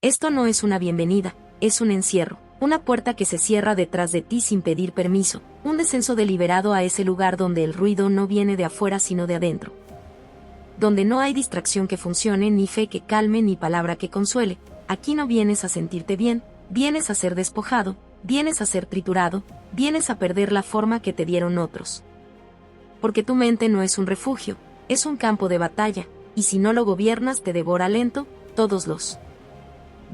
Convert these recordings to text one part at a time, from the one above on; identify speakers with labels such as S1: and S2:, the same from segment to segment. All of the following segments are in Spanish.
S1: Esto no es una bienvenida, es un encierro, una puerta que se cierra detrás de ti sin pedir permiso, un descenso deliberado a ese lugar donde el ruido no viene de afuera sino de adentro. Donde no hay distracción que funcione, ni fe que calme, ni palabra que consuele. Aquí no vienes a sentirte bien, vienes a ser despojado, vienes a ser triturado, vienes a perder la forma que te dieron otros. Porque tu mente no es un refugio, es un campo de batalla, y si no lo gobiernas te devora lento, todos los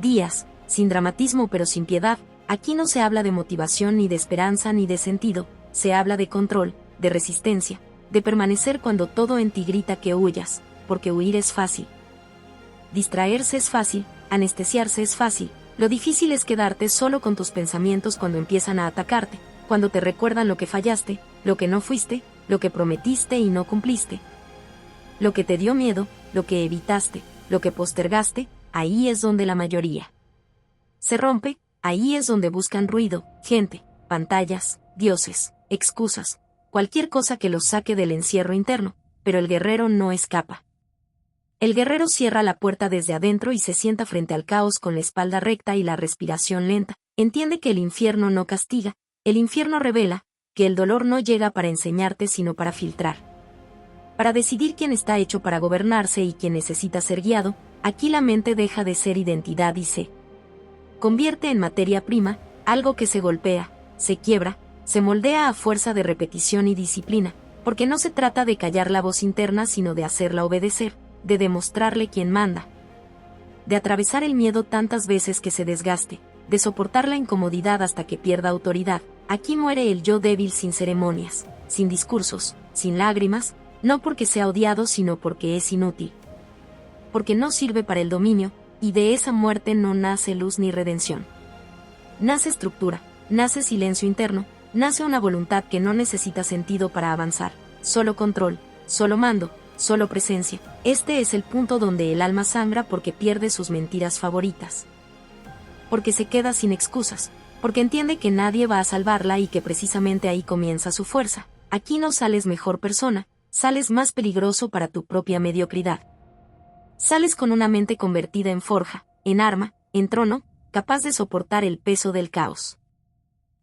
S1: días, sin dramatismo pero sin piedad. Aquí no se habla de motivación ni de esperanza ni de sentido, se habla de control, de resistencia, de permanecer cuando todo en ti grita que huyas, porque huir es fácil. Distraerse es fácil, anestesiarse es fácil, lo difícil es quedarte solo con tus pensamientos cuando empiezan a atacarte, cuando te recuerdan lo que fallaste, lo que no fuiste, lo que prometiste y no cumpliste. Lo que te dio miedo, lo que evitaste, lo que postergaste, ahí es donde la mayoría se rompe, ahí es donde buscan ruido, gente, pantallas, dioses, excusas, cualquier cosa que los saque del encierro interno, pero el guerrero no escapa. El guerrero cierra la puerta desde adentro y se sienta frente al caos con la espalda recta y la respiración lenta. Entiende que el infierno no castiga, el infierno revela, que el dolor no llega para enseñarte sino para filtrar. Para decidir quién está hecho para gobernarse y quién necesita ser guiado, aquí la mente deja de ser identidad y se convierte en materia prima, algo que se golpea, se quiebra, se moldea a fuerza de repetición y disciplina, porque no se trata de callar la voz interna sino de hacerla obedecer, de demostrarle quién manda, de atravesar el miedo tantas veces que se desgaste, de soportar la incomodidad hasta que pierda autoridad. Aquí muere el yo débil sin ceremonias, sin discursos, sin lágrimas, no porque sea odiado sino porque es inútil, porque no sirve para el dominio, y de esa muerte no nace luz ni redención. Nace estructura, nace silencio interno, nace una voluntad que no necesita sentido para avanzar, solo control, solo mando, solo presencia. Este es el punto donde el alma sangra porque pierde sus mentiras favoritas. Porque se queda sin excusas, porque entiende que nadie va a salvarla y que precisamente ahí comienza su fuerza. Aquí no sales mejor persona, sales más peligroso para tu propia mediocridad. Sales con una mente convertida en forja, en arma, en trono, capaz de soportar el peso del caos.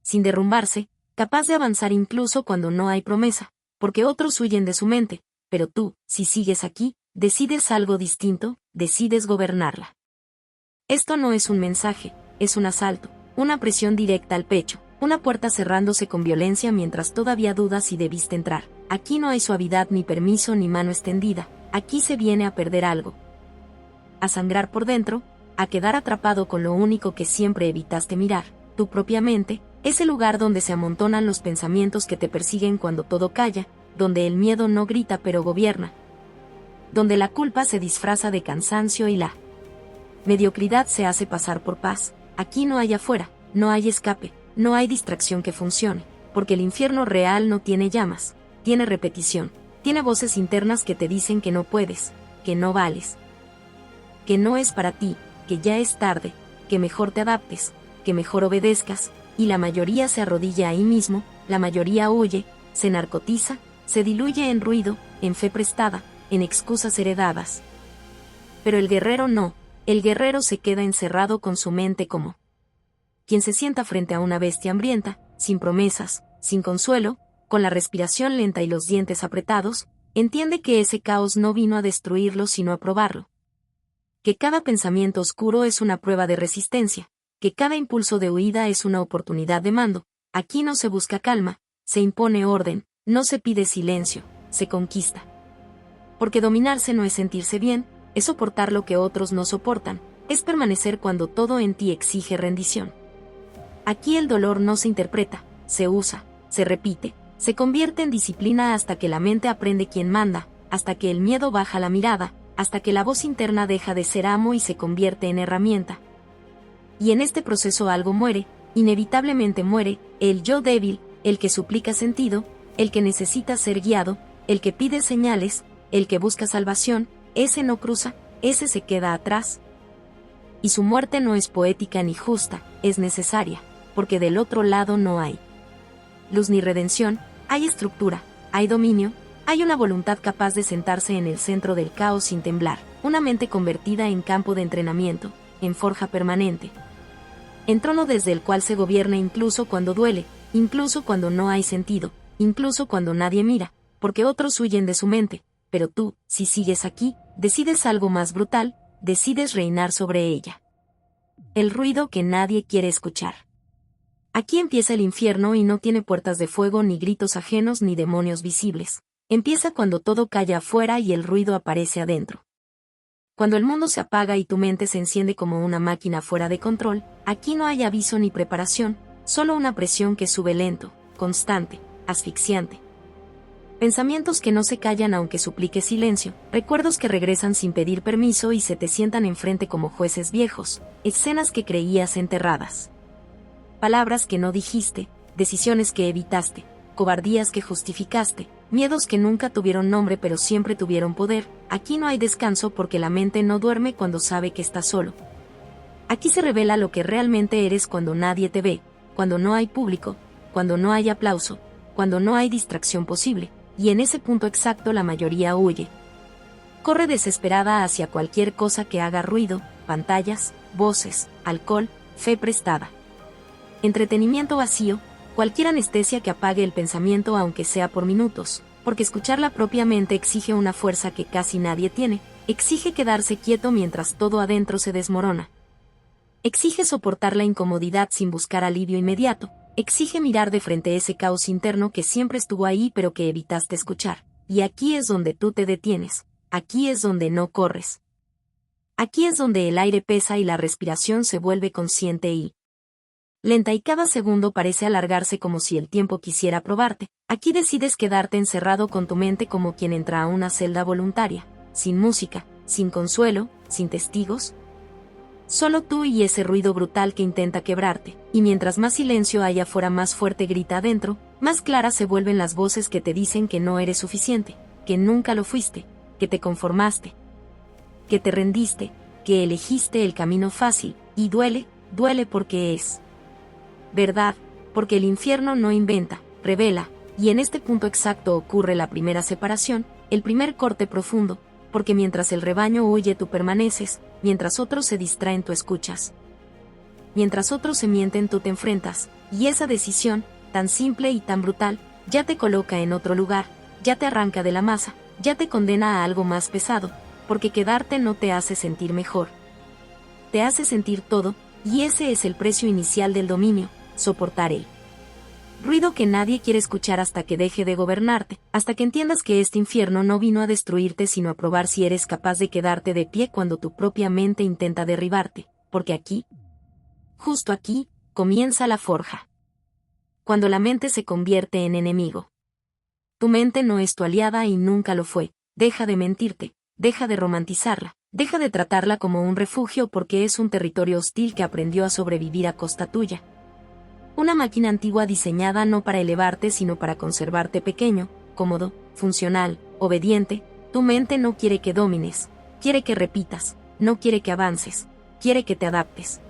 S1: Sin derrumbarse, capaz de avanzar incluso cuando no hay promesa, porque otros huyen de su mente, pero tú, si sigues aquí, decides algo distinto, decides gobernarla. Esto no es un mensaje, es un asalto, una presión directa al pecho, una puerta cerrándose con violencia mientras todavía dudas si debiste entrar. Aquí no hay suavidad ni permiso ni mano extendida, aquí se viene a perder algo. A sangrar por dentro, a quedar atrapado con lo único que siempre evitaste mirar, tu propia mente, ese lugar donde se amontonan los pensamientos que te persiguen cuando todo calla, donde el miedo no grita pero gobierna, donde la culpa se disfraza de cansancio y la mediocridad se hace pasar por paz. Aquí no hay afuera, no hay escape, no hay distracción que funcione, porque el infierno real no tiene llamas, tiene repetición, tiene voces internas que te dicen que no puedes, que no vales, que no es para ti, que ya es tarde, que mejor te adaptes, que mejor obedezcas, y la mayoría se arrodilla ahí mismo, la mayoría huye, se narcotiza, se diluye en ruido, en fe prestada, en excusas heredadas. Pero el guerrero no, el guerrero se queda encerrado con su mente como quien se sienta frente a una bestia hambrienta, sin promesas, sin consuelo, con la respiración lenta y los dientes apretados, entiende que ese caos no vino a destruirlo sino a probarlo. Que cada pensamiento oscuro es una prueba de resistencia, que cada impulso de huida es una oportunidad de mando. Aquí no se busca calma, se impone orden, no se pide silencio, se conquista. Porque dominarse no es sentirse bien, es soportar lo que otros no soportan, es permanecer cuando todo en ti exige rendición. Aquí el dolor no se interpreta, se usa, se repite, se convierte en disciplina hasta que la mente aprende quién manda, hasta que el miedo baja la mirada, hasta que la voz interna deja de ser amo y se convierte en herramienta. Y en este proceso algo muere, inevitablemente muere, el yo débil, el que suplica sentido, el que necesita ser guiado, el que pide señales, el que busca salvación, ese no cruza, ese se queda atrás. Y su muerte no es poética ni justa, es necesaria, porque del otro lado no hay luz ni redención, hay estructura, hay dominio, hay una voluntad capaz de sentarse en el centro del caos sin temblar, una mente convertida en campo de entrenamiento, en forja permanente. En trono desde el cual se gobierna incluso cuando duele, incluso cuando no hay sentido, incluso cuando nadie mira, porque otros huyen de su mente, pero tú, si sigues aquí, decides algo más brutal, decides reinar sobre ella. El ruido que nadie quiere escuchar. Aquí empieza el infierno y no tiene puertas de fuego ni gritos ajenos ni demonios visibles. Empieza cuando todo calla afuera y el ruido aparece adentro. Cuando el mundo se apaga y tu mente se enciende como una máquina fuera de control, aquí no hay aviso ni preparación, solo una presión que sube lento, constante, asfixiante. Pensamientos que no se callan aunque suplique silencio, recuerdos que regresan sin pedir permiso y se te sientan enfrente como jueces viejos, escenas que creías enterradas. Palabras que no dijiste, decisiones que evitaste, cobardías que justificaste, miedos que nunca tuvieron nombre pero siempre tuvieron poder. Aquí no hay descanso porque la mente no duerme cuando sabe que está solo. Aquí se revela lo que realmente eres cuando nadie te ve, cuando no hay público, cuando no hay aplauso, cuando no hay distracción posible, y en ese punto exacto la mayoría huye. Corre desesperada hacia cualquier cosa que haga ruido, pantallas, voces, alcohol, fe prestada. Entretenimiento vacío, cualquier anestesia que apague el pensamiento aunque sea por minutos, porque escucharla propiamente exige una fuerza que casi nadie tiene, exige quedarse quieto mientras todo adentro se desmorona. Exige soportar la incomodidad sin buscar alivio inmediato, exige mirar de frente ese caos interno que siempre estuvo ahí pero que evitaste escuchar, y aquí es donde tú te detienes, aquí es donde no corres. Aquí es donde el aire pesa y la respiración se vuelve consciente y lenta y cada segundo parece alargarse como si el tiempo quisiera probarte. Aquí decides quedarte encerrado con tu mente como quien entra a una celda voluntaria, sin música, sin consuelo, sin testigos. Solo tú y ese ruido brutal que intenta quebrarte, y mientras más silencio hay afuera más fuerte grita adentro, más claras se vuelven las voces que te dicen que no eres suficiente, que nunca lo fuiste, que te conformaste, que te rendiste, que elegiste el camino fácil, y duele, duele porque es verdad, porque el infierno no inventa, revela, y en este punto exacto ocurre la primera separación, el primer corte profundo, porque mientras el rebaño huye tú permaneces, mientras otros se distraen tú escuchas. Mientras otros se mienten tú te enfrentas, y esa decisión, tan simple y tan brutal, ya te coloca en otro lugar, ya te arranca de la masa, ya te condena a algo más pesado, porque quedarte no te hace sentir mejor. Te hace sentir todo, y ese es el precio inicial del dominio, soportar el ruido que nadie quiere escuchar hasta que deje de gobernarte, hasta que entiendas que este infierno no vino a destruirte sino a probar si eres capaz de quedarte de pie cuando tu propia mente intenta derribarte, porque aquí, justo aquí, comienza la forja. Cuando la mente se convierte en enemigo. Tu mente no es tu aliada y nunca lo fue, deja de mentirte, deja de romantizarla, deja de tratarla como un refugio porque es un territorio hostil que aprendió a sobrevivir a costa tuya. Una máquina antigua diseñada no para elevarte sino para conservarte pequeño, cómodo, funcional, obediente. Tu mente no quiere que domines, quiere que repitas, no quiere que avances, quiere que te adaptes.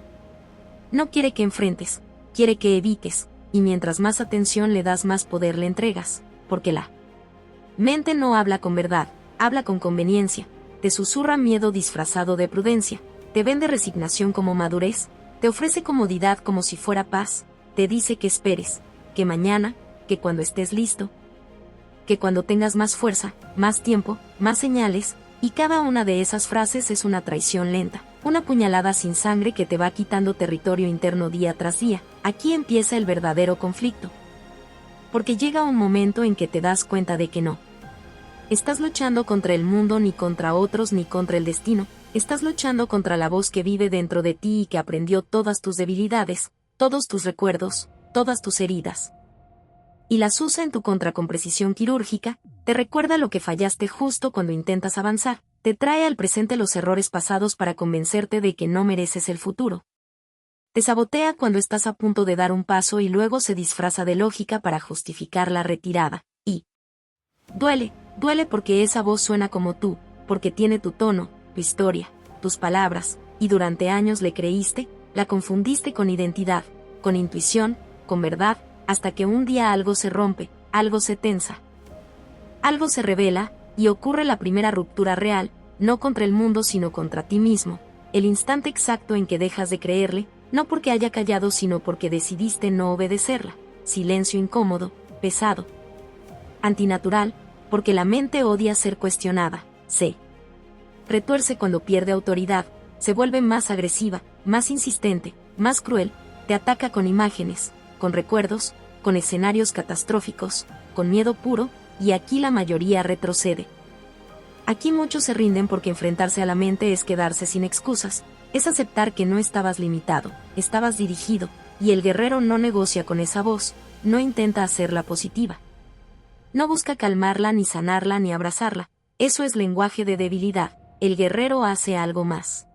S1: No quiere que enfrentes, quiere que evites, y mientras más atención le das más poder le entregas, porque la mente no habla con verdad, habla con conveniencia, te susurra miedo disfrazado de prudencia, te vende resignación como madurez, te ofrece comodidad como si fuera paz. Te dice que esperes, que mañana, que cuando estés listo, que cuando tengas más fuerza, más tiempo, más señales, y cada una de esas frases es una traición lenta, una puñalada sin sangre que te va quitando territorio interno día tras día. Aquí empieza el verdadero conflicto. Porque llega un momento en que te das cuenta de que no estás luchando contra el mundo ni contra otros ni contra el destino, estás luchando contra la voz que vive dentro de ti y que aprendió todas tus debilidades, todos tus recuerdos, todas tus heridas. Y las usa en tu contra con precisión quirúrgica, te recuerda lo que fallaste justo cuando intentas avanzar, te trae al presente los errores pasados para convencerte de que no mereces el futuro. Te sabotea cuando estás a punto de dar un paso y luego se disfraza de lógica para justificar la retirada. Y duele, duele porque esa voz suena como tú, porque tiene tu tono, tu historia, tus palabras, y durante años le creíste, la confundiste con identidad, con intuición, con verdad, hasta que un día algo se rompe, algo se tensa. Algo se revela, y ocurre la primera ruptura real, no contra el mundo sino contra ti mismo, el instante exacto en que dejas de creerle, no porque haya callado sino porque decidiste no obedecerla. Silencio incómodo, pesado, antinatural, porque la mente odia ser cuestionada, se retuerce cuando pierde autoridad, se vuelve más agresiva, más insistente, más cruel, te ataca con imágenes, con recuerdos, con escenarios catastróficos, con miedo puro, y aquí la mayoría retrocede. Aquí muchos se rinden porque enfrentarse a la mente es quedarse sin excusas, es aceptar que no estabas limitado, estabas dirigido, y el guerrero no negocia con esa voz, no intenta hacerla positiva. No busca calmarla ni sanarla ni abrazarla, eso es lenguaje de debilidad, el guerrero hace algo más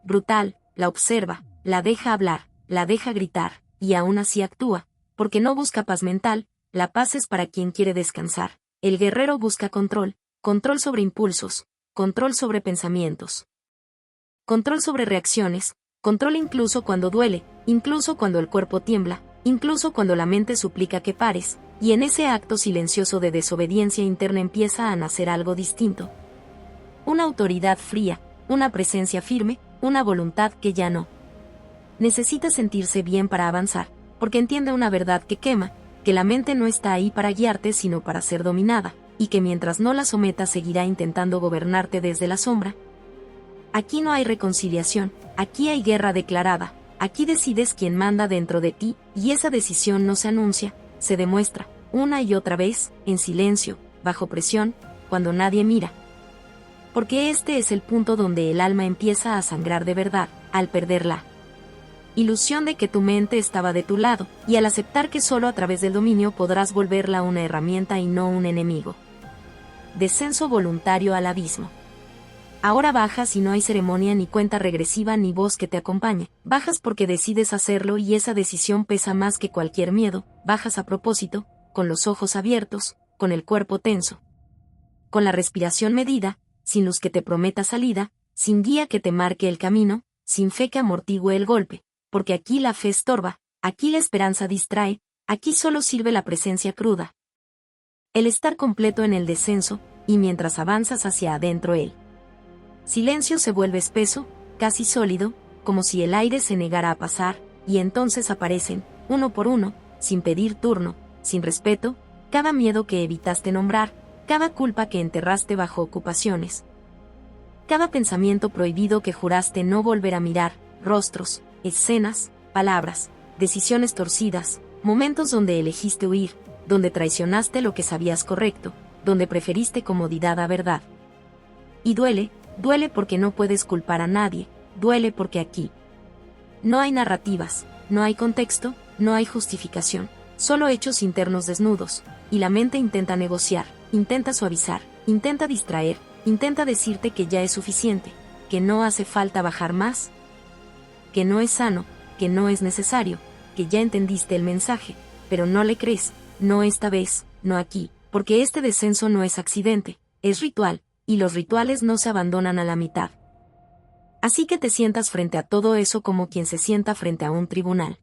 S1: brutal, la observa, la deja hablar, la deja gritar, y aún así actúa, porque no busca paz mental, la paz es para quien quiere descansar. El guerrero busca control, control sobre impulsos, control sobre pensamientos, control sobre reacciones, control incluso cuando duele, incluso cuando el cuerpo tiembla, incluso cuando la mente suplica que pares, y en ese acto silencioso de desobediencia interna empieza a nacer algo distinto. Una autoridad fría, una presencia firme, una voluntad que ya no necesita sentirse bien para avanzar, porque entiende una verdad que quema, que la mente no está ahí para guiarte sino para ser dominada, y que mientras no la sometas seguirá intentando gobernarte desde la sombra. Aquí no hay reconciliación, aquí hay guerra declarada, aquí decides quién manda dentro de ti, y esa decisión no se anuncia, se demuestra, una y otra vez, en silencio, bajo presión, cuando nadie mira. Porque este es el punto donde el alma empieza a sangrar de verdad, al perder la ilusión de que tu mente estaba de tu lado, y al aceptar que solo a través del dominio podrás volverla una herramienta y no un enemigo. Descenso voluntario al abismo. Ahora bajas y no hay ceremonia ni cuenta regresiva ni voz que te acompañe. Bajas porque decides hacerlo y esa decisión pesa más que cualquier miedo. Bajas a propósito, con los ojos abiertos, con el cuerpo tenso, con la respiración medida, sin luz que te prometa salida, sin guía que te marque el camino, sin fe que amortigüe el golpe, porque aquí la fe estorba, aquí la esperanza distrae, aquí solo sirve la presencia cruda. El estar completo en el descenso, y mientras avanzas hacia adentro el silencio se vuelve espeso, casi sólido, como si el aire se negara a pasar, y entonces aparecen, uno por uno, sin pedir turno, sin respeto, cada miedo que evitaste nombrar, cada culpa que enterraste bajo ocupaciones, cada pensamiento prohibido que juraste no volver a mirar, rostros, escenas, palabras, decisiones torcidas, momentos donde elegiste huir, donde traicionaste lo que sabías correcto, donde preferiste comodidad a verdad. Y duele, duele porque no puedes culpar a nadie, duele porque aquí no hay narrativas, no hay contexto, no hay justificación, solo hechos internos desnudos, y la mente intenta negociar, intenta suavizar, intenta distraer, intenta decirte que ya es suficiente, que no hace falta bajar más, que no es sano, que no es necesario, que ya entendiste el mensaje, pero no le crees, no esta vez, no aquí, porque este descenso no es accidente, es ritual, y los rituales no se abandonan a la mitad. Así que te sientas frente a todo eso como quien se sienta frente a un tribunal.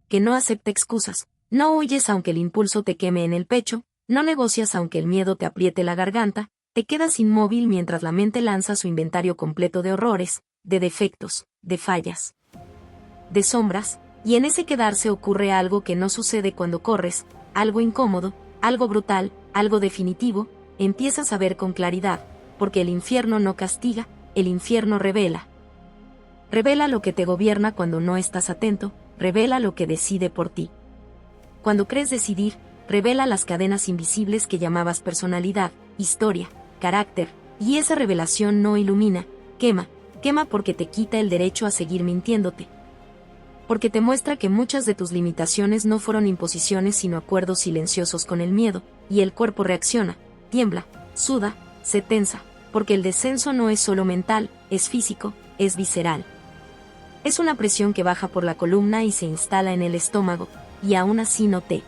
S1: Que no acepta excusas, no huyes aunque el impulso te queme en el pecho, no negocias aunque el miedo te apriete la garganta, te quedas inmóvil mientras la mente lanza su inventario completo de horrores, de defectos, de fallas, de sombras, y en ese quedarse ocurre algo que no sucede cuando corres, algo incómodo, algo brutal, algo definitivo, empiezas a ver con claridad, porque el infierno no castiga, el infierno revela. Revela lo que te gobierna cuando no estás atento, revela lo que decide por ti. Cuando crees decidir, revela las cadenas invisibles que llamabas personalidad, historia, carácter, y esa revelación no ilumina, quema, quema porque te quita el derecho a seguir mintiéndote. Porque te muestra que muchas de tus limitaciones no fueron imposiciones sino acuerdos silenciosos con el miedo, y el cuerpo reacciona, tiembla, suda, se tensa, porque el descenso no es solo mental, es físico, es visceral. Es una presión que baja por la columna y se instala en el estómago, y aún así no te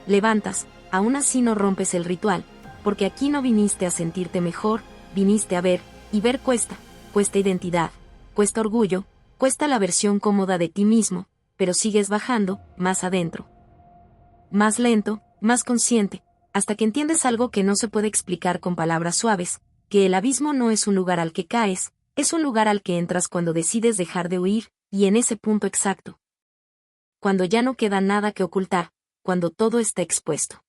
S1: levantas, aún así no rompes el ritual, porque aquí no viniste a sentirte mejor, viniste a ver, y ver cuesta identidad, cuesta orgullo, cuesta la versión cómoda de ti mismo, pero sigues bajando, más adentro. Más lento, más consciente, hasta que entiendes algo que no se puede explicar con palabras suaves, que el abismo no es un lugar al que caes, Es un lugar al que entras cuando decides dejar de huir, y en ese punto exacto. Cuando ya no queda nada que ocultar, cuando todo está expuesto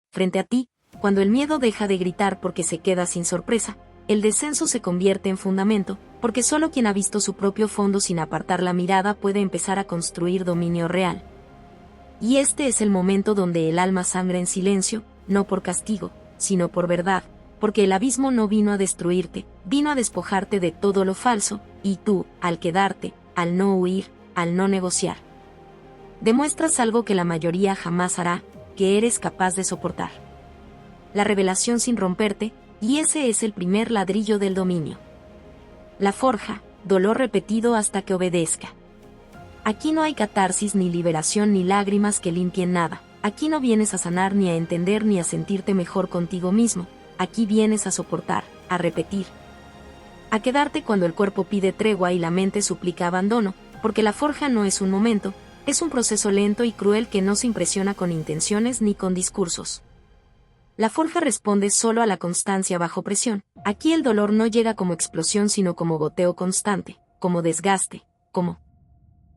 S1: frente a ti, cuando el miedo deja de gritar porque se queda sin sorpresa, el descenso se convierte en fundamento, porque solo quien ha visto su propio fondo sin apartar la mirada puede empezar a construir dominio real. Y este es el momento donde el alma sangra en silencio, no por castigo, sino por verdad, porque el abismo no vino a destruirte, vino a despojarte de todo lo falso, y tú, al quedarte, al no huir, al no negociar, demuestras algo que la mayoría jamás hará, que eres capaz de soportar. La revelación sin romperte, y ese es el primer ladrillo del dominio. La forja, dolor repetido hasta que obedezca. Aquí no hay catarsis ni liberación ni lágrimas que limpien nada. Aquí no vienes a sanar ni a entender ni a sentirte mejor contigo mismo. Aquí vienes a soportar, a repetir. A quedarte cuando el cuerpo pide tregua y la mente suplica abandono, porque la forja no es un momento, es un proceso lento y cruel que no se impresiona con intenciones ni con discursos. La forja responde solo a la constancia bajo presión. Aquí el dolor no llega como explosión sino como goteo constante, como desgaste, como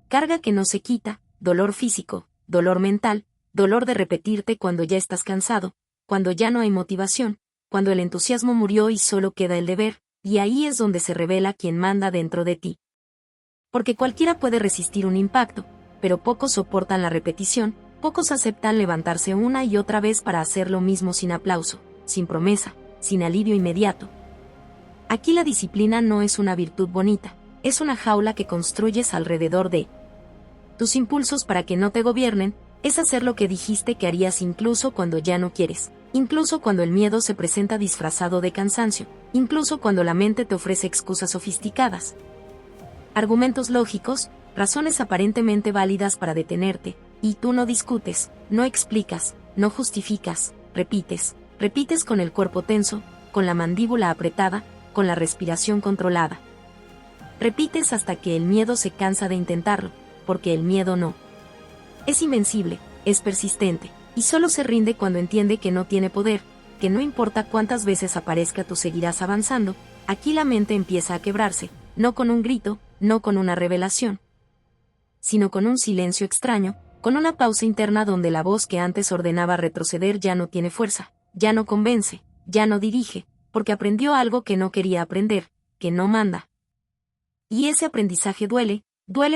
S1: carga que no se quita, dolor físico, dolor mental, dolor de repetirte cuando ya estás cansado, cuando ya no hay motivación, cuando el entusiasmo murió y solo queda el deber, y ahí es donde se revela quien manda dentro de ti. Porque cualquiera puede resistir un impacto, pero pocos soportan la repetición, pocos aceptan levantarse una y otra vez para hacer lo mismo sin aplauso, sin promesa, sin alivio inmediato. Aquí la disciplina no es una virtud bonita, es una jaula que construyes alrededor de tus impulsos para que no te gobiernen, es hacer lo que dijiste que harías incluso cuando ya no quieres, incluso cuando el miedo se presenta disfrazado de cansancio, incluso cuando la mente te ofrece excusas sofisticadas, argumentos lógicos, razones aparentemente válidas para detenerte, y tú no discutes, no explicas, no justificas, repites con el cuerpo tenso, con la mandíbula apretada, con la respiración controlada. Repites hasta que el miedo se cansa de intentarlo, porque el miedo no es invencible, es persistente, y solo se rinde cuando entiende que no tiene poder, que no importa cuántas veces aparezca tú seguirás avanzando. Aquí la mente empieza a quebrarse, no con un grito, no con una revelación, sino con un silencio extraño, con una pausa interna donde la voz que antes ordenaba retroceder ya no tiene fuerza, ya no convence, ya no dirige, porque aprendió algo que no quería aprender, que no manda. Y ese aprendizaje duele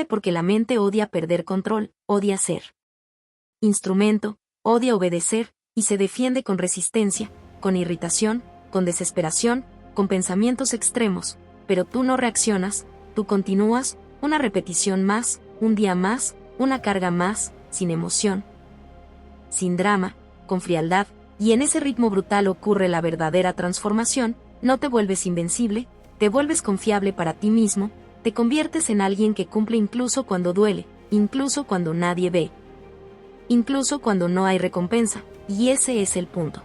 S1: porque la mente odia perder control, odia ser instrumento, odia obedecer, y se defiende con resistencia, con irritación, con desesperación, con pensamientos extremos, pero tú no reaccionas, tú continúas, una repetición más, un día más, una carga más, sin emoción, sin drama, con frialdad, y en ese ritmo brutal ocurre la verdadera transformación. No te vuelves invencible, te vuelves confiable para ti mismo, te conviertes en alguien que cumple incluso cuando duele, incluso cuando nadie ve, incluso cuando no hay recompensa, y ese es el punto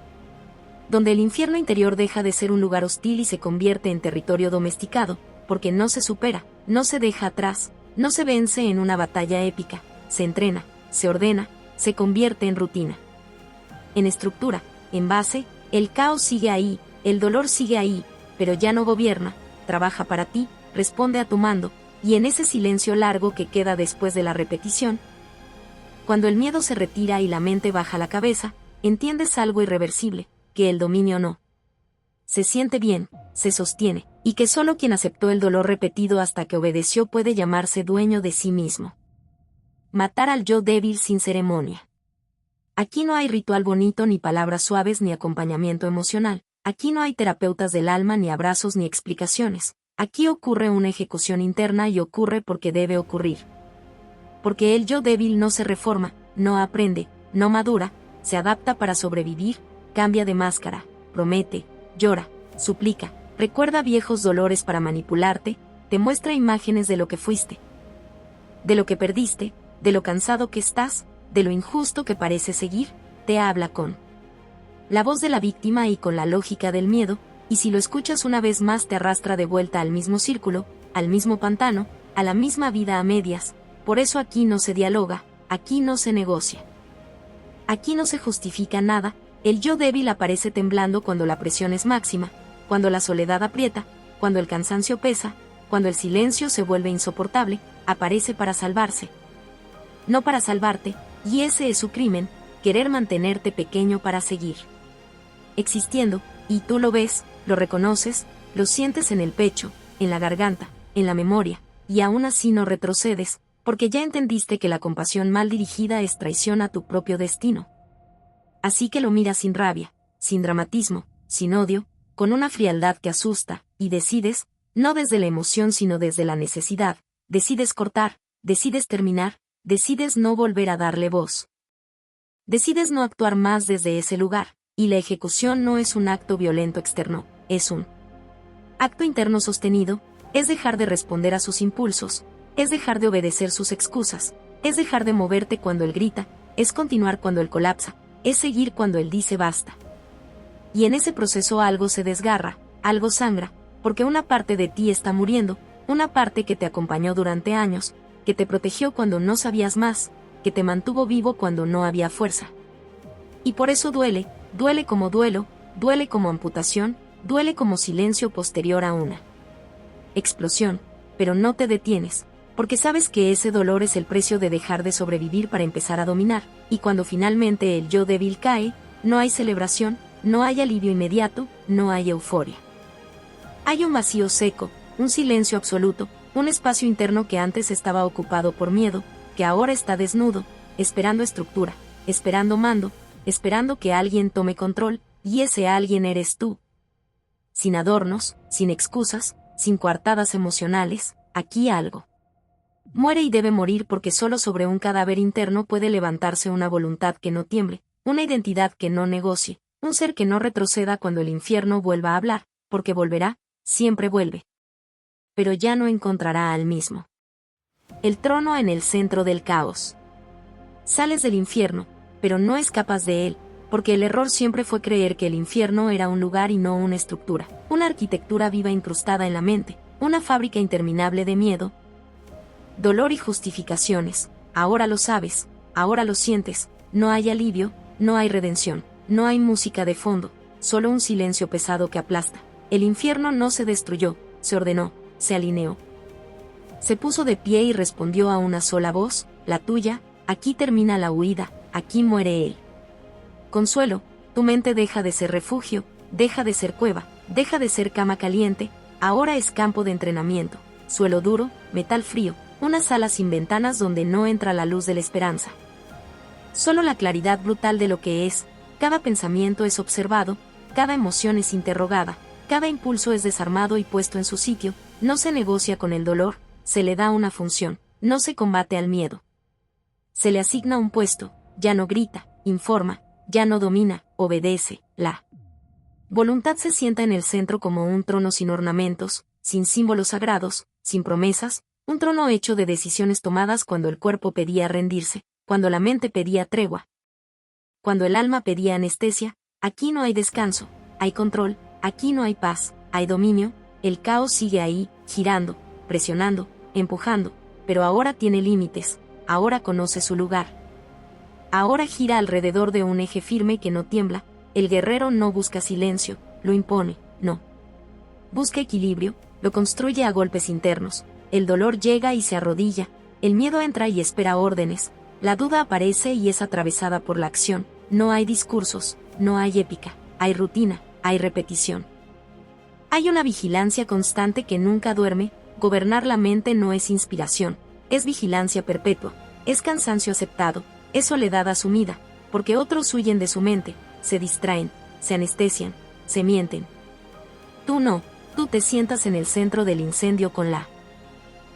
S1: donde el infierno interior deja de ser un lugar hostil y se convierte en territorio domesticado, porque no se supera, no se deja atrás, no se vence en una batalla épica, se entrena, se ordena, se convierte en rutina, en estructura, en base. El caos sigue ahí, el dolor sigue ahí, pero ya no gobierna, trabaja para ti, responde a tu mando, y en ese silencio largo que queda después de la repetición, cuando el miedo se retira y la mente baja la cabeza, entiendes algo irreversible, que el dominio no se siente bien, se sostiene, y que solo quien aceptó el dolor repetido hasta que obedeció puede llamarse dueño de sí mismo. Matar al yo débil sin ceremonia. Aquí no hay ritual bonito ni palabras suaves ni acompañamiento emocional, aquí no hay terapeutas del alma ni abrazos ni explicaciones, aquí ocurre una ejecución interna y ocurre porque debe ocurrir. Porque el yo débil no se reforma, no aprende, no madura, se adapta para sobrevivir, cambia de máscara, promete, llora, suplica, recuerda viejos dolores para manipularte, te muestra imágenes de lo que fuiste, de lo que perdiste, de lo cansado que estás, de lo injusto que parece seguir, te habla con la voz de la víctima y con la lógica del miedo, y si lo escuchas una vez más te arrastra de vuelta al mismo círculo, al mismo pantano, a la misma vida a medias. Por eso aquí no se dialoga, aquí no se negocia, aquí no se justifica nada. El yo débil aparece temblando cuando la presión es máxima, cuando la soledad aprieta, cuando el cansancio pesa, cuando el silencio se vuelve insoportable, aparece para salvarse. No para salvarte, y ese es su crimen, querer mantenerte pequeño para seguir existiendo, y tú lo ves, lo reconoces, lo sientes en el pecho, en la garganta, en la memoria, y aún así no retrocedes, porque ya entendiste que la compasión mal dirigida es traición a tu propio destino. Así que lo miras sin rabia, sin dramatismo, sin odio, con una frialdad que asusta, y decides, no desde la emoción sino desde la necesidad, decides cortar, decides terminar, decides no volver a darle voz. Decides no actuar más desde ese lugar, y la ejecución no es un acto violento externo, es un acto interno sostenido, es dejar de responder a sus impulsos, es dejar de obedecer sus excusas, es dejar de moverte cuando él grita, es continuar cuando él colapsa, es seguir cuando él dice basta. Y en ese proceso algo se desgarra, algo sangra, porque una parte de ti está muriendo, una parte que te acompañó durante años, que te protegió cuando no sabías más, que te mantuvo vivo cuando no había fuerza. Y por eso duele, duele como duelo, duele como amputación, duele como silencio posterior a una explosión, pero no te detienes, porque sabes que ese dolor es el precio de dejar de sobrevivir para empezar a dominar, y cuando finalmente el yo débil cae, no hay celebración, no hay alivio inmediato, no hay euforia. Hay un vacío seco, un silencio absoluto, un espacio interno que antes estaba ocupado por miedo, que ahora está desnudo, esperando estructura, esperando mando, esperando que alguien tome control, y ese alguien eres tú. Sin adornos, sin excusas, sin coartadas emocionales, aquí algo muere y debe morir porque solo sobre un cadáver interno puede levantarse una voluntad que no tiemble, una identidad que no negocie, un ser que no retroceda cuando el infierno vuelva a hablar, porque volverá, siempre vuelve. Pero ya no encontrará al mismo. El trono en el centro del caos. Sales del infierno, pero no escapas de él, porque el error siempre fue creer que el infierno era un lugar y no una estructura, una arquitectura viva incrustada en la mente, una fábrica interminable de miedo, dolor y justificaciones. Ahora lo sabes, ahora lo sientes, no hay alivio, no hay redención, no hay música de fondo, solo un silencio pesado que aplasta. El infierno no se destruyó, se ordenó, se alineó. Se puso de pie y respondió a una sola voz, la tuya: aquí termina la huida, aquí muere él. Consuelo, tu mente deja de ser refugio, deja de ser cueva, deja de ser cama caliente, ahora es campo de entrenamiento, suelo duro, metal frío, una sala sin ventanas donde no entra la luz de la esperanza. Solo la claridad brutal de lo que es, cada pensamiento es observado, cada emoción es interrogada, cada impulso es desarmado y puesto en su sitio, no se negocia con el dolor, se le da una función, no se combate al miedo. Se le asigna un puesto, ya no grita, informa, ya no domina, obedece, la voluntad se sienta en el centro como un trono sin ornamentos, sin símbolos sagrados, sin promesas, un trono hecho de decisiones tomadas cuando el cuerpo pedía rendirse, cuando la mente pedía tregua, cuando el alma pedía anestesia. Aquí no hay descanso, hay control, aquí no hay paz, hay dominio, el caos sigue ahí, girando, presionando, empujando, pero ahora tiene límites, ahora conoce su lugar. Ahora gira alrededor de un eje firme que no tiembla, el guerrero no busca silencio, lo impone, no. Busca equilibrio, lo construye a golpes internos, el dolor llega y se arrodilla, el miedo entra y espera órdenes, la duda aparece y es atravesada por la acción, no hay discursos, no hay épica, hay rutina, hay repetición. Hay una vigilancia constante que nunca duerme, gobernar la mente no es inspiración, es vigilancia perpetua, es cansancio aceptado, es soledad asumida, porque otros huyen de su mente, se distraen, se anestesian, se mienten. Tú no, tú te sientas en el centro del incendio con la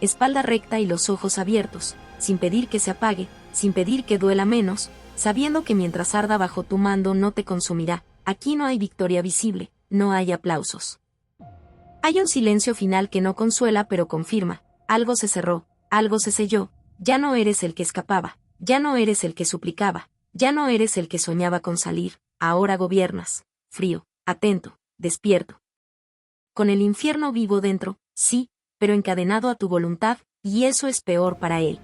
S1: espalda recta y los ojos abiertos, sin pedir que se apague, sin pedir que duela menos, sabiendo que mientras arda bajo tu mando no te consumirá. Aquí no hay victoria visible, no hay aplausos. Hay un silencio final que no consuela pero confirma, algo se cerró, algo se selló, ya no eres el que escapaba, ya no eres el que suplicaba, ya no eres el que soñaba con salir, ahora gobiernas, frío, atento, despierto. Con el infierno vivo dentro, sí, pero encadenado a tu voluntad, y eso es peor para él.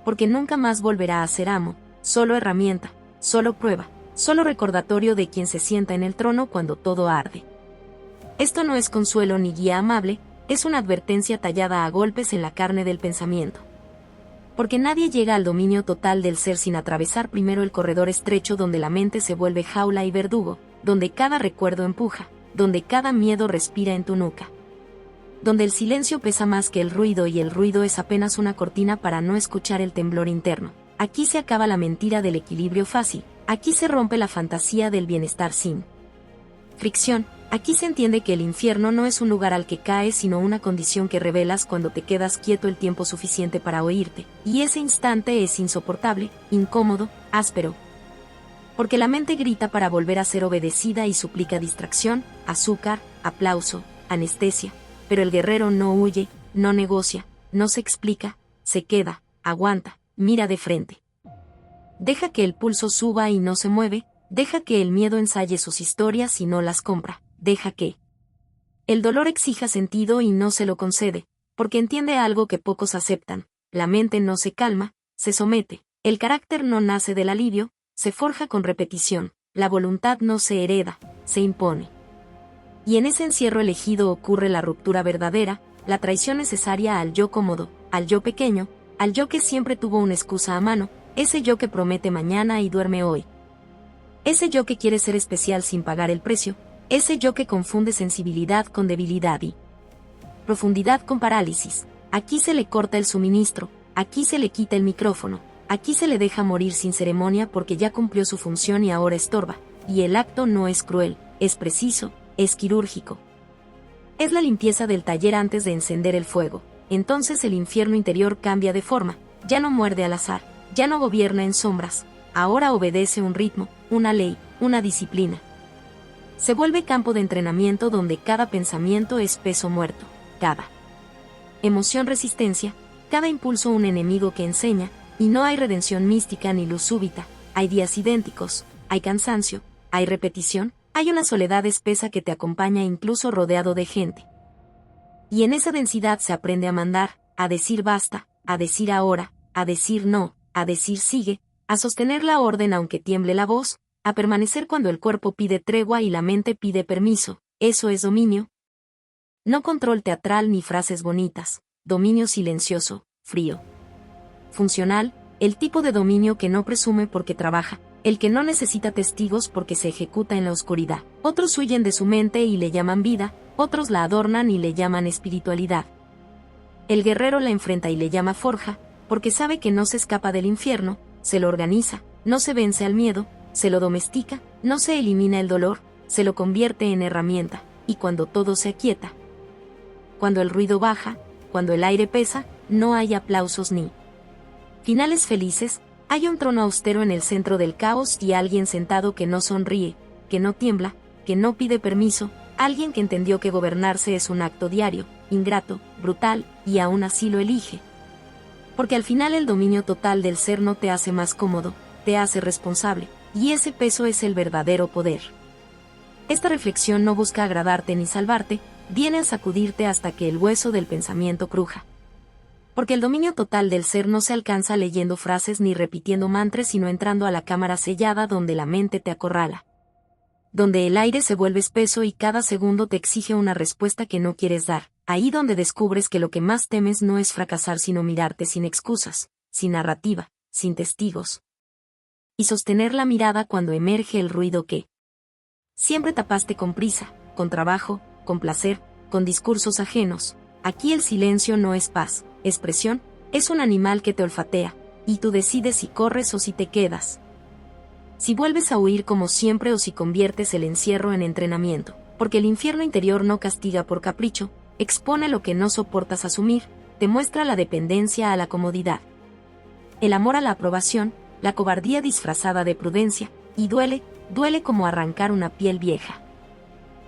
S1: Porque nunca más volverá a ser amo, solo herramienta, solo prueba, solo recordatorio de quien se sienta en el trono cuando todo arde. Esto no es consuelo ni guía amable, es una advertencia tallada a golpes en la carne del pensamiento. Porque nadie llega al dominio total del ser sin atravesar primero el corredor estrecho donde la mente se vuelve jaula y verdugo, donde cada recuerdo empuja, donde cada miedo respira en tu nuca. Donde el silencio pesa más que el ruido y el ruido es apenas una cortina para no escuchar el temblor interno. Aquí se acaba la mentira del equilibrio fácil, aquí se rompe la fantasía del bienestar sin fricción, aquí se entiende que el infierno no es un lugar al que caes sino una condición que revelas cuando te quedas quieto el tiempo suficiente para oírte, y ese instante es insoportable, incómodo, áspero. Porque la mente grita para volver a ser obedecida y suplica distracción, azúcar, aplauso, anestesia. Pero el guerrero no huye, no negocia, no se explica, se queda, aguanta, mira de frente. Deja que el pulso suba y no se mueve, deja que el miedo ensaye sus historias y no las compra, deja que el dolor exija sentido y no se lo concede, porque entiende algo que pocos aceptan, la mente no se calma, se somete, el carácter no nace del alivio, se forja con repetición, la voluntad no se hereda, se impone. Y en ese encierro elegido ocurre la ruptura verdadera, la traición necesaria al yo cómodo, al yo pequeño, al yo que siempre tuvo una excusa a mano, ese yo que promete mañana y duerme hoy. Ese yo que quiere ser especial sin pagar el precio, ese yo que confunde sensibilidad con debilidad y profundidad con parálisis. Aquí se le corta el suministro, aquí se le quita el micrófono, aquí se le deja morir sin ceremonia porque ya cumplió su función y ahora estorba, y el acto no es cruel, es preciso, es quirúrgico. Es la limpieza del taller antes de encender el fuego. Entonces el infierno interior cambia de forma, ya no muerde al azar, ya no gobierna en sombras, ahora obedece un ritmo, una ley, una disciplina. Se vuelve campo de entrenamiento donde cada pensamiento es peso muerto, cada emoción resistencia, cada impulso un enemigo que enseña, y no hay redención mística ni luz súbita, hay días idénticos, hay cansancio, hay repetición, hay una soledad espesa que te acompaña incluso rodeado de gente. Y en esa densidad se aprende a mandar, a decir basta, a decir ahora, a decir no, a decir sigue, a sostener la orden aunque tiemble la voz, a permanecer cuando el cuerpo pide tregua y la mente pide permiso. Eso es dominio. No control teatral ni frases bonitas, dominio silencioso, frío. Funcional, el tipo de dominio que no presume porque trabaja, el que no necesita testigos porque se ejecuta en la oscuridad. Otros huyen de su mente y le llaman vida, otros la adornan y le llaman espiritualidad. El guerrero la enfrenta y le llama forja, porque sabe que no se escapa del infierno, se lo organiza, no se vence al miedo, se lo domestica, no se elimina el dolor, se lo convierte en herramienta, y cuando todo se aquieta, cuando el ruido baja, cuando el aire pesa, no hay aplausos ni finales felices, hay un trono austero en el centro del caos y alguien sentado que no sonríe, que no tiembla, que no pide permiso, alguien que entendió que gobernarse es un acto diario, ingrato, brutal, y aún así lo elige. Porque al final el dominio total del ser no te hace más cómodo, te hace responsable, y ese peso es el verdadero poder. Esta reflexión no busca agradarte ni salvarte, viene a sacudirte hasta que el hueso del pensamiento cruja. Porque el dominio total del ser no se alcanza leyendo frases ni repitiendo mantras, sino entrando a la cámara sellada donde la mente te acorrala. Donde el aire se vuelve espeso y cada segundo te exige una respuesta que no quieres dar. Ahí donde descubres que lo que más temes no es fracasar sino mirarte sin excusas, sin narrativa, sin testigos. Y sostener la mirada cuando emerge el ruido que siempre tapaste con prisa, con trabajo, con placer, con discursos ajenos. Aquí el silencio no es paz, es presión, es un animal que te olfatea, y tú decides si corres o si te quedas. Si vuelves a huir como siempre o si conviertes el encierro en entrenamiento, porque el infierno interior no castiga por capricho, expone lo que no soportas asumir, te muestra la dependencia a la comodidad, el amor a la aprobación, la cobardía disfrazada de prudencia, y duele como arrancar una piel vieja,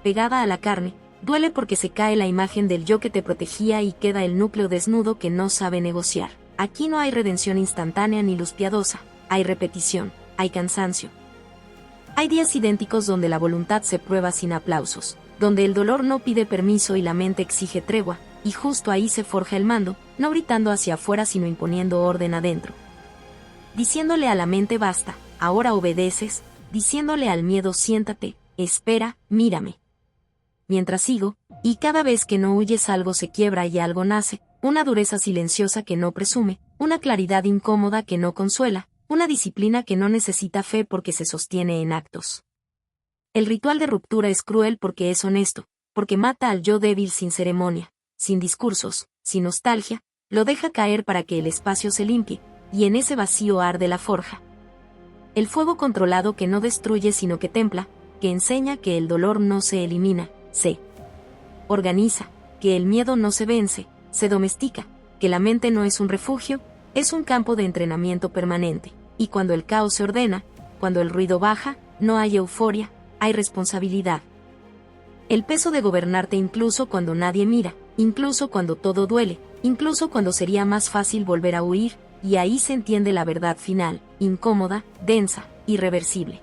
S1: pegada a la carne. Duele porque se cae la imagen del yo que te protegía y queda el núcleo desnudo que no sabe negociar. Aquí no hay redención instantánea ni luz piadosa, hay repetición, hay cansancio. Hay días idénticos donde la voluntad se prueba sin aplausos, donde el dolor no pide permiso y la mente exige tregua, y justo ahí se forja el mando, no gritando hacia afuera sino imponiendo orden adentro. Diciéndole a la mente basta, ahora obedeces, diciéndole al miedo siéntate, espera, mírame. mientras sigo, y cada vez que no huyes algo se quiebra y algo nace, una dureza silenciosa que no presume, una claridad incómoda que no consuela, una disciplina que no necesita fe porque se sostiene en actos. El ritual de ruptura es cruel porque es honesto, porque mata al yo débil sin ceremonia, sin discursos, sin nostalgia, lo deja caer para que el espacio se limpie, y en ese vacío arde la forja. El fuego controlado que no destruye sino que templa, que enseña que el dolor no se elimina, se organiza, que el miedo no se vence, se domestica, que la mente no es un refugio, es un campo de entrenamiento permanente, y cuando el caos se ordena, cuando el ruido baja, no hay euforia, hay responsabilidad. El peso de gobernarte incluso cuando nadie mira, incluso cuando todo duele, incluso cuando sería más fácil volver a huir, y ahí se entiende la verdad final, incómoda, densa, irreversible.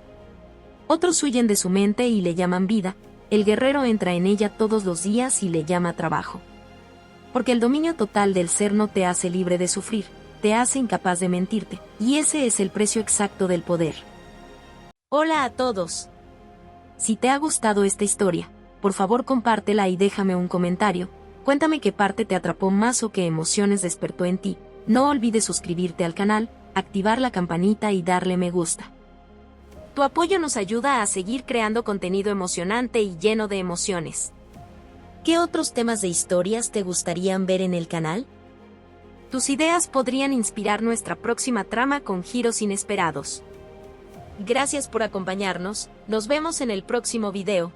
S1: Otros huyen de su mente y le llaman vida, el guerrero entra en ella todos los días y le llama trabajo. Porque el dominio total del ser no te hace libre de sufrir, te hace incapaz de mentirte, y ese es el precio exacto del poder. Hola a todos. Si te ha gustado esta historia, por favor compártela y déjame un comentario, cuéntame qué parte te atrapó más o qué emociones despertó en ti. No olvides suscribirte al canal, activar la campanita y darle me gusta. Tu apoyo nos ayuda a seguir creando contenido emocionante y lleno de emociones. ¿Qué otros temas de historias te gustarían ver en el canal? Tus ideas podrían inspirar nuestra próxima trama con giros inesperados. Gracias por acompañarnos, nos vemos en el próximo video.